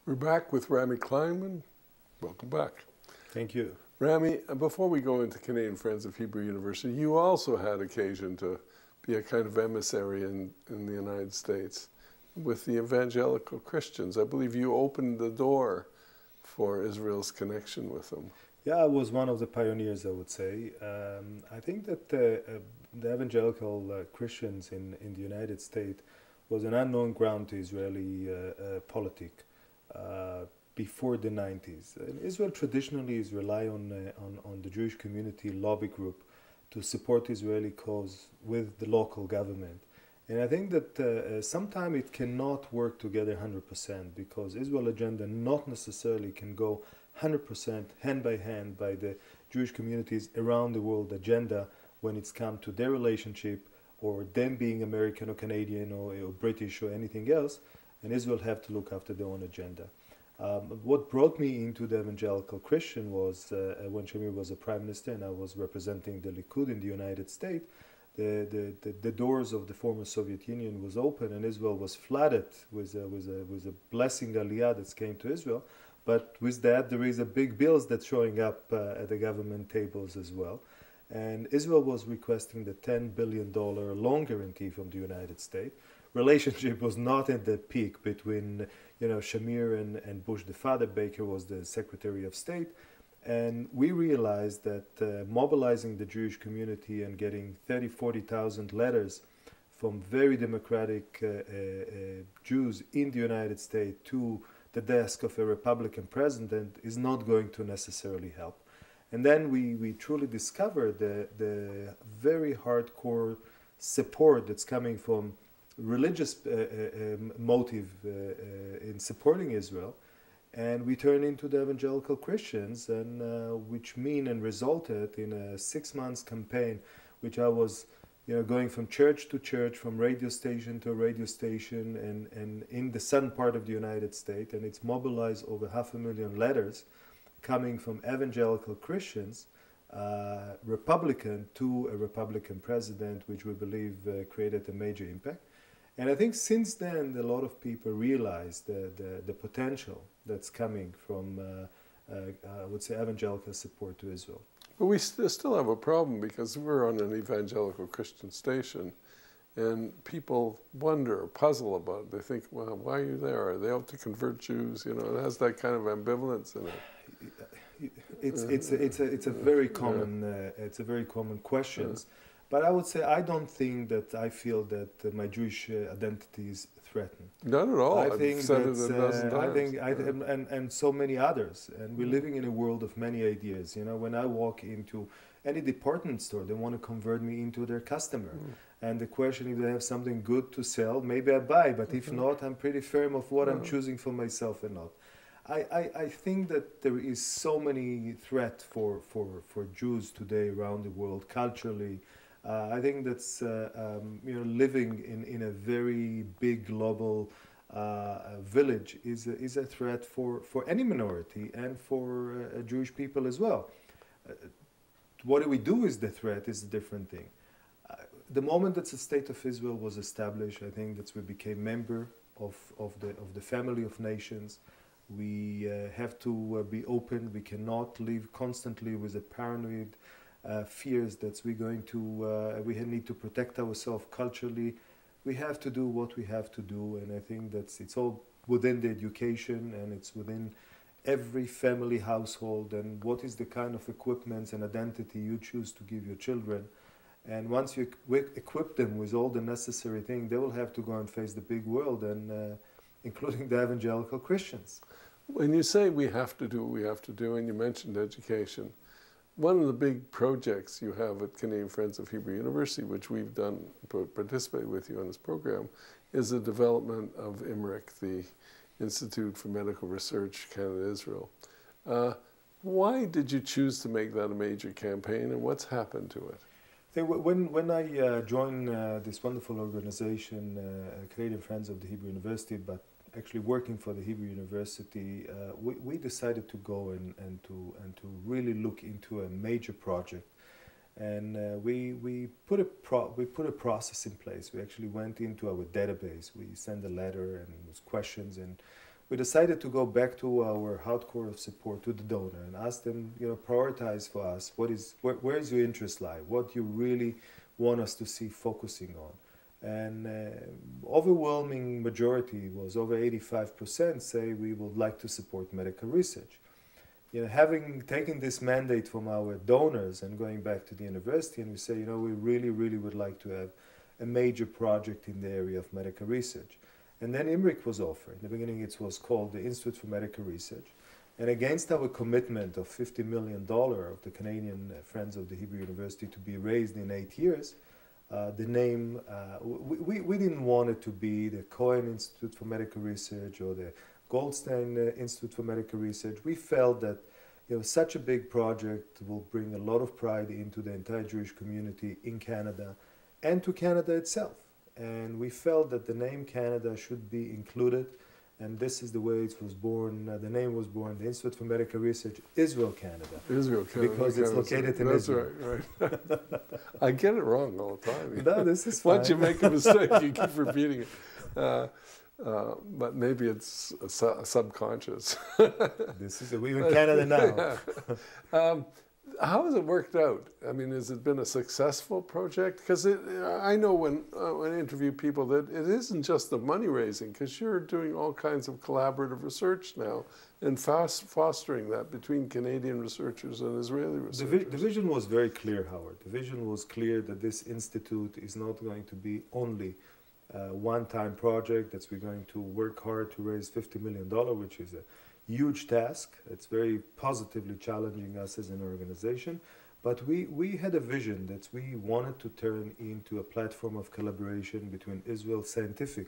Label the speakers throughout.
Speaker 1: We're back with Rami Kleinman. Welcome back.
Speaker 2: Thank you.
Speaker 1: Rami, before we go into Canadian Friends of Hebrew University, you also had occasion to be a kind of emissary in the United States with the evangelical Christians. I believe you opened the door for Israel's connection with them.
Speaker 2: Yeah, I was one of the pioneers, I would say. I think that the evangelical Christians in the United States was an unknown ground to Israeli politics before the 90s. Israel traditionally is rely on the Jewish community lobby group to support Israeli cause with the local government. And I think that sometimes it cannot work together 100% because Israel agenda not necessarily can go 100% hand by hand by the Jewish communities around the world agenda when it's come to their relationship or them being American or Canadian or British or anything else, and Israel have to look after their own agenda. What brought me into the evangelical Christian was when Shamir was a prime minister and I was representing the Likud in the United States. The doors of the former Soviet Union was open and Israel was flooded with a blessing aliyah that came to Israel. But with that, there is a big bills that's showing up at the government tables as well. And Israel was requesting the $10 billion loan guarantee from the United States. Relationship was not at the peak between, Shamir and Bush the father. Baker was the Secretary of State. And we realized that mobilizing the Jewish community and getting 40,000 letters from very democratic Jews in the United States to the desk of a Republican president is not going to necessarily help. And then we truly discovered the very hardcore support that's coming from religious motive in supporting Israel. And we turned into the evangelical Christians, and which resulted in a 6 months campaign, which I was going from church to church, from radio station to radio station, and in the southern part of the United States. And it's mobilized over 500,000 letters coming from evangelical Christians, Republican to a Republican president, which we believe created a major impact. And I think since then, a lot of people realize the potential that's coming from, I would say, evangelical support to Israel.
Speaker 1: But we still have a problem because we're on an evangelical Christian station and people wonder or puzzle about it. They think, well, why are you there? Are they out to convert Jews? It has that kind of ambivalence in it.
Speaker 2: It's a very common question. Yeah. But I would say I don't think that I feel that my Jewish identity is threatened.
Speaker 1: Not at all.
Speaker 2: I think
Speaker 1: said it a dozen times.
Speaker 2: And so many others. And we're living in a world of many ideas. When I walk into any department store, they want to convert me into their customer. And the question, if they have something good to sell, maybe I buy. But if not, I'm pretty firm of what I'm choosing for myself and not. I think that there is so many threat for Jews today around the world, culturally. I think that's living in a very big global village is a threat for any minority and for Jewish people as well. What do we do is the threat is a different thing. The moment that the State of Israel was established, I think that we became member of the family of nations. We have to be open. We cannot live constantly with a paranoid fears that we need to protect ourselves culturally. We have to do what we have to do, and I think it's all within the education and it's within every family household and what is the kind of equipment and identity you choose to give your children. And once you equip them with all the necessary things, they will have to go and face the big world, and including the evangelical Christians.
Speaker 1: When you say we have to do what we have to do, and you mentioned education, one of the big projects you have at Canadian Friends of Hebrew University, which we've done, participate with you on this program, is the development of IMRIC, the Institute for Medical Research, Canada-Israel. Why did you choose to make that a major campaign, and what's happened to it?
Speaker 2: When I joined this wonderful organization, Canadian Friends of the Hebrew University, but actually working for the Hebrew University, we decided to go and to really look into a major project, and we put a process in place. We actually went into our database. We sent a letter and with questions, and we decided to go back to our hardcore of support to the donor and ask them, prioritize for us where is your interest lie, what you really want us to see focusing on. And overwhelming majority was over 85% say we would like to support medical research. Having taken this mandate from our donors and going back to the university, and we say, we really, really would like to have a major project in the area of medical research. And then IMRIC was offered. In the beginning, it was called the Institute for Medical Research. And against our commitment of $50 million of the Canadian Friends of the Hebrew University to be raised in 8 years, the name, we didn't want it to be the Cohen Institute for Medical Research or the Goldstein Institute for Medical Research. We felt that such a big project will bring a lot of pride into the entire Jewish community in Canada and to Canada itself. And we felt that the name Canada should be included, and this is the way it was born. The name was born, the Institute for Medical Research, Israel, Canada.
Speaker 1: Israel, Canada.
Speaker 2: Because it's located in Israel.
Speaker 1: That's right. I get it wrong all the time.
Speaker 2: No, this is fine.
Speaker 1: Once you make a mistake, you keep repeating it. But maybe it's subconscious.
Speaker 2: We're in Canada now.
Speaker 1: How has it worked out? I mean, has it been a successful project? Because I know when I interview people that it isn't just the money raising, because you're doing all kinds of collaborative research now and fostering that between Canadian researchers and Israeli researchers.
Speaker 2: The vision was very clear, Howard. The vision was clear that this institute is not going to be only a one-time project, that we're going to work hard to raise $50 million, which is a huge task. It's very positively challenging us as an organization. But we had a vision that we wanted to turn into a platform of collaboration between Israel, scientific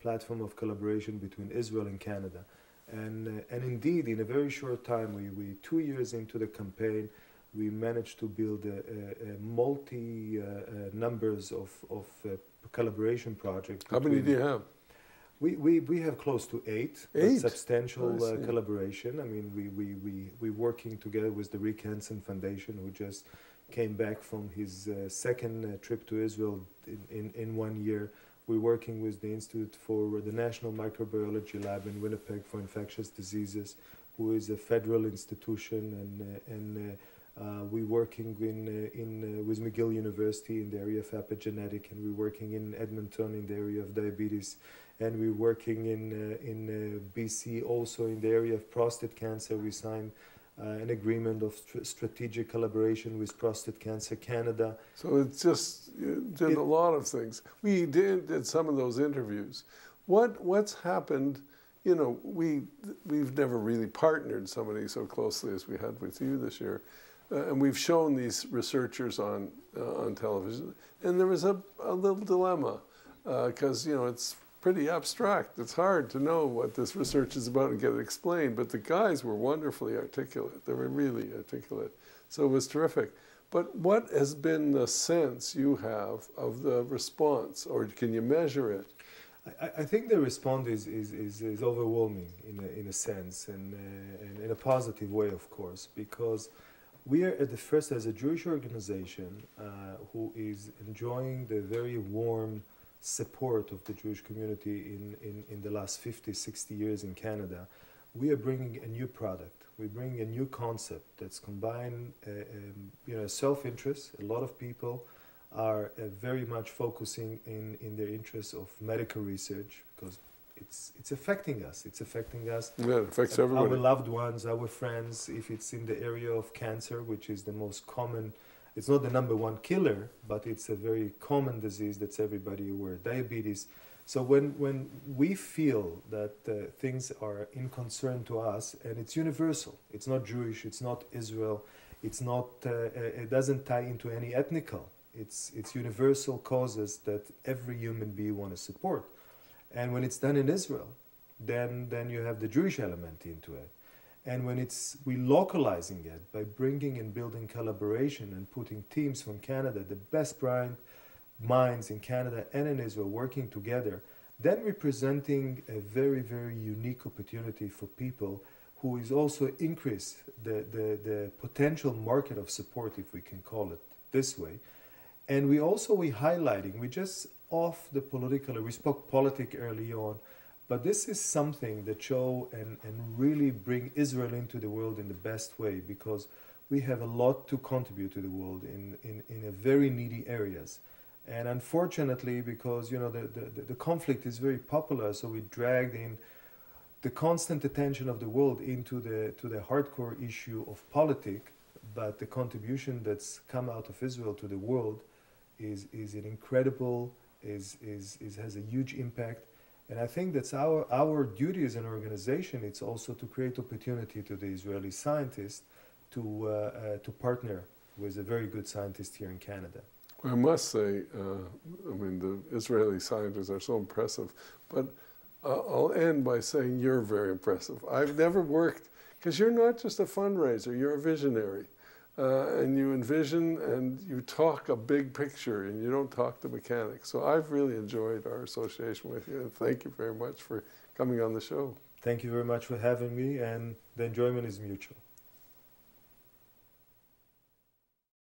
Speaker 2: platform of collaboration between Israel and Canada. And indeed, in a very short time, we 2 years into the campaign, we managed to build a numbers of collaboration projects.
Speaker 1: How many do you have?
Speaker 2: We have close to 8. Substantial collaboration. I mean, we're working together with the Rick Hansen Foundation, who just came back from his second trip to Israel in 1 year. We're working with the Institute for the National Microbiology Lab in Winnipeg for infectious diseases, who is a federal institution, and we're working with McGill University in the area of epigenetic, and we're working in Edmonton in the area of diabetes, and we're working in BC also in the area of prostate cancer. We signed an agreement of strategic collaboration with Prostate Cancer Canada.
Speaker 1: So it's just, you did a lot of things. We did some of those interviews. What's happened? You know, we've never really partnered somebody so closely as we had with you this year. And we've shown these researchers on television, and there was a little dilemma because it's pretty abstract. It's hard to know what this research is about and get it explained. But the guys were wonderfully articulate. They were really articulate, so it was terrific. But what has been the sense you have of the response, or can you measure it?
Speaker 2: I think the response is overwhelming in a sense, and in a positive way, of course, because we are at the first, as a Jewish organization who is enjoying the very warm support of the Jewish community in the last 50, 60 years in Canada. We are bringing a new product. We're bringing a new concept that's combined self-interest. A lot of people are very much focusing in their interests of medical research because it's affecting us. It's affecting us.
Speaker 1: Yeah, it affects everybody.
Speaker 2: Our loved ones, our friends. If it's in the area of cancer, which is the most common, it's not the #1 killer, but it's a very common disease that's everybody aware. Diabetes. So when we feel that things are in concern to us, and it's universal. It's not Jewish. It's not Israel. It's not. It doesn't tie into any ethnical. It's universal causes that every human being want to support. And when it's done in Israel, then you have the Jewish element into it. And when we're localizing it by bringing and building collaboration and putting teams from Canada, the best minds in Canada and in Israel working together, then we're presenting a very, very unique opportunity for people who is also increase the potential market of support, if we can call it this way. And we're highlighting, we just off the political, we spoke politics early on, But this is something that show and really bring Israel into the world in the best way, because we have a lot to contribute to the world in a very needy areas. And unfortunately, because the conflict is very popular, so we dragged in the constant attention of the world into the hardcore issue of politics, but the contribution that's come out of Israel to the world is an incredible, has a huge impact. And I think that's our duty as an organization. It's also to create opportunity to the Israeli scientists to partner with a very good scientist here in Canada.
Speaker 1: Well, I must say, I mean, the Israeli scientists are so impressive, but I'll end by saying you're very impressive. I've never worked, because you're not just a fundraiser, you're a visionary. And you envision and you talk a big picture and you don't talk the mechanics. So I've really enjoyed our association with you, and thank you very much for coming on the show.
Speaker 2: Thank you very much for having me, and the enjoyment is mutual.